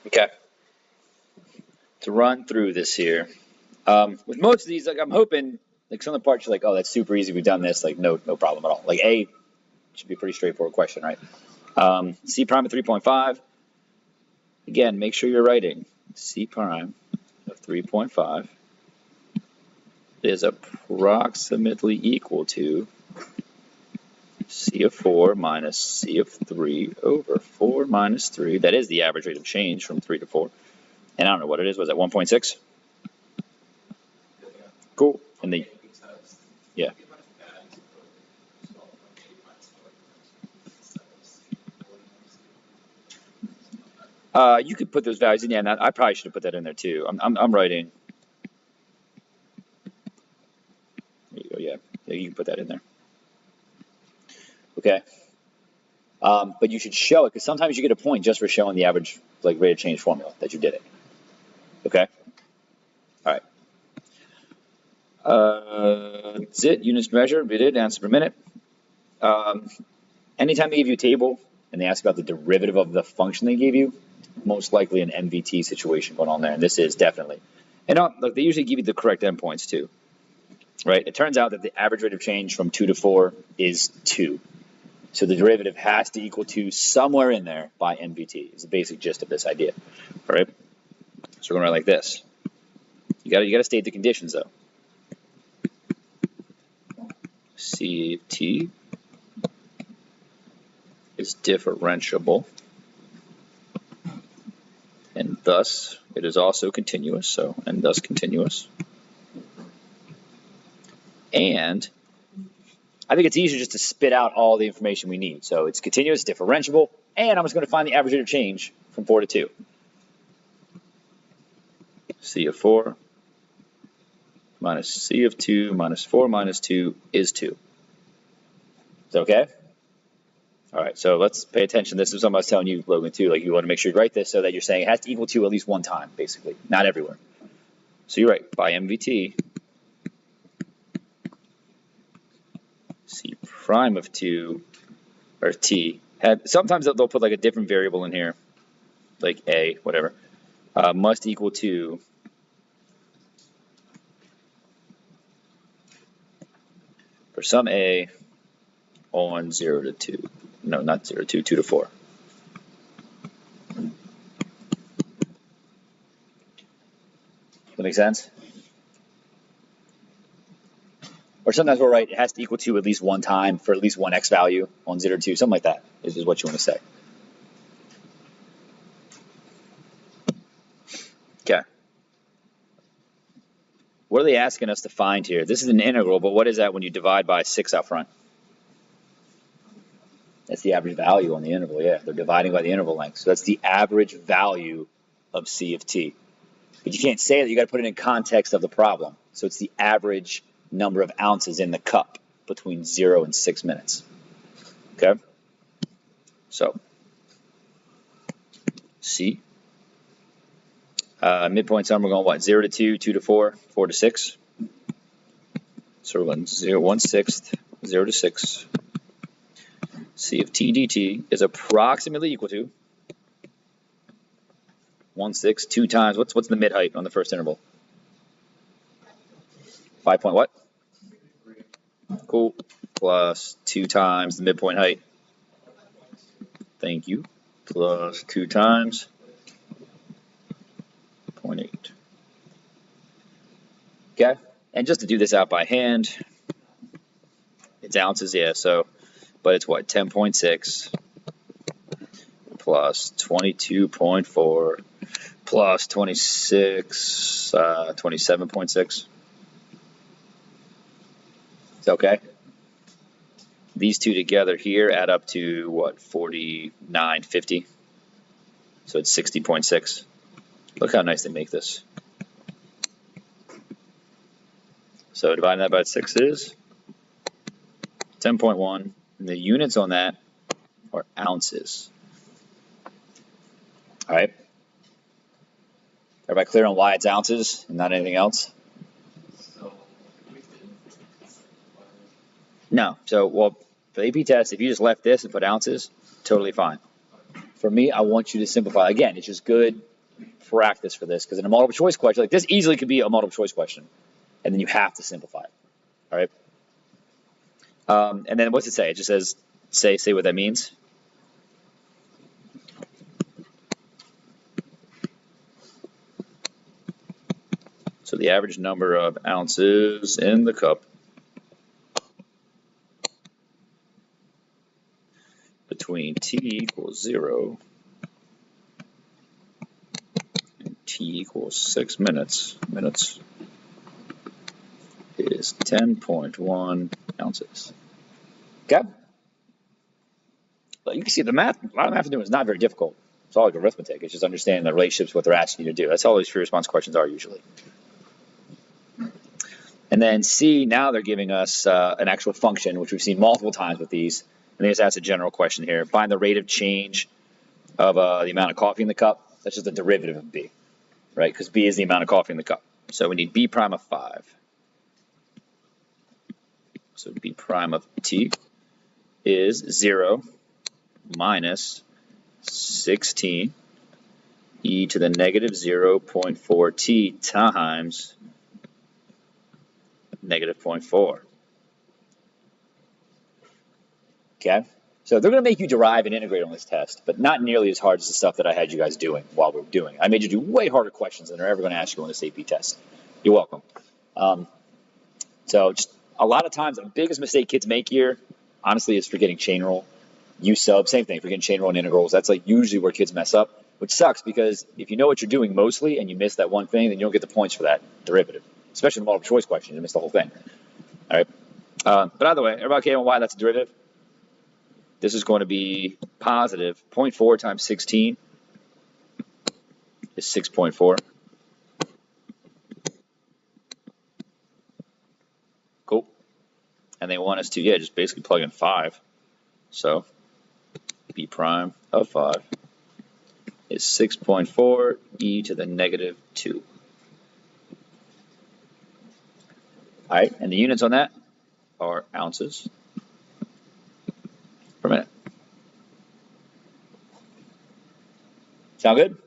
Okay. To run through this here. With most of these, like I'm hoping, like some of the parts you're like, oh, that's super easy. We've done this. Like no problem at all. Like A should be a pretty straightforward question, right? C prime of 3.5. Again, make sure you're writing C prime of 3.5 is approximately equal to C of 4 minus C of 3 over 4 minus 3. That is the average rate of change from 3 to 4. And I don't know what it is. Was that 1.6? Cool. And the yeah. You could put those values in. Yeah, and I probably should have put that in there too. I'm writing. There you go. Yeah, you can put that in there. Okay. But you should show it because sometimes you get a point just for showing the average like rate of change formula that you did it. Okay. All right. That's it. Units measured. We did answer per minute. Anytime they give you a table and they ask about the derivative of the function they gave you, most likely an MVT situation going on there, and this is definitely. And look, they usually give you the correct endpoints too, right? It turns out that the average rate of change from 2 to 4 is 2. So the derivative has to equal 2 somewhere in there by MVT. Is the basic gist of this idea, all right? So we're going to write like this. You got to state the conditions though. C of t is differentiable, and thus it is also continuous. So, and thus continuous. And I think it's easier just to spit out all the information we need. So it's continuous, differentiable, and I'm just going to find the average rate of change from 4 to 2. C of 4 minus C of 2 minus 4 minus 2 is 2. Is that okay? All right, so let's pay attention. This is something I was telling you, Logan, too. Like you want to make sure you write this so that you're saying it has to equal 2 at least one time, basically, not everywhere. So you're right, by MVT, C prime of 2, or T, sometimes they'll put like a different variable in here, like A, whatever, must equal to for some A on 0 to 2. No, not 0 to 2, 2 to 4. Does that make sense? Or sometimes we'll write it has to equal 2 at least one time for at least one x value on 0 to 2. Something like that is what you want to say. Okay. What are they asking us to find here? This is an integral, but what is that when you divide by 6 out front? That's the average value on the interval, yeah. They're dividing by the interval length. So that's the average value of C of t. But you can't say that. You got to put it in context of the problem. So it's the average number of ounces in the cup between 0 and 6 minutes. Okay? So C. Midpoint sum, we're going what? 0 to 2, 2 to 4, 4 to 6. So we're going 0, 1/6, 0 to 6. C of t dt is approximately equal to 1/6, 2 times, what's the mid height on the first interval? 5 point what? Cool. Plus 2 times the midpoint height. Thank you. Plus 2 times 0.8. Okay. And just to do this out by hand, it's ounces, yeah, so, but it's what, 10.6 plus 22.4 plus 26, 27.6. Is that okay? These two together here add up to what, 49.50. So it's 60.6. Look how nice they make this. So dividing that by 6 is 10.1. And the units on that are ounces. All right. Everybody clear on why it's ounces and not anything else? No. So, well, for the AP test, if you just left this and put ounces, totally fine. For me, I want you to simplify. Again, it's just good practice for this, because in a multiple choice question, like this easily could be a multiple choice question, and then you have to simplify it. All right. And then what's it say? It just says, say what that means. So the average number of ounces in the cup between t equals 0 and t equals 6 minutes is 10.1 ounces. Okay? But you can see the math, a lot of math to do is not very difficult. It's all like arithmetic. It's just understanding the relationships, what they're asking you to do. That's all these free response questions are usually. And then C, now they're giving us an actual function, which we've seen multiple times with these. And they just ask a general question here. Find the rate of change of the amount of coffee in the cup. That's just a derivative of B, right? Because B is the amount of coffee in the cup. So we need B prime of 5. So B prime of T is 0 minus 16 e to the negative 0.4 t times negative 0.4. Okay? So they're going to make you derive and integrate on this test, but not nearly as hard as the stuff that I had you guys doing while we were doing. I made you do way harder questions than they're ever going to ask you on this AP test. You're welcome. So just a lot of times, the biggest mistake kids make here, honestly, is forgetting chain rule. U sub, same thing, forgetting chain rule and integrals. That's like usually where kids mess up, which sucks because if you know what you're doing mostly and you miss that one thing, then you don't get the points for that derivative, especially in the multiple choice question. You miss the whole thing. All right. But either way, everybody okay on why that's a derivative? This is going to be positive 0.4 times 16 is 6.4. Cool. And they want us to, just basically plug in 5. So B prime of 5 is 6.4 e to the negative 2. All right, and the units on that are ounces per minute. Sound good?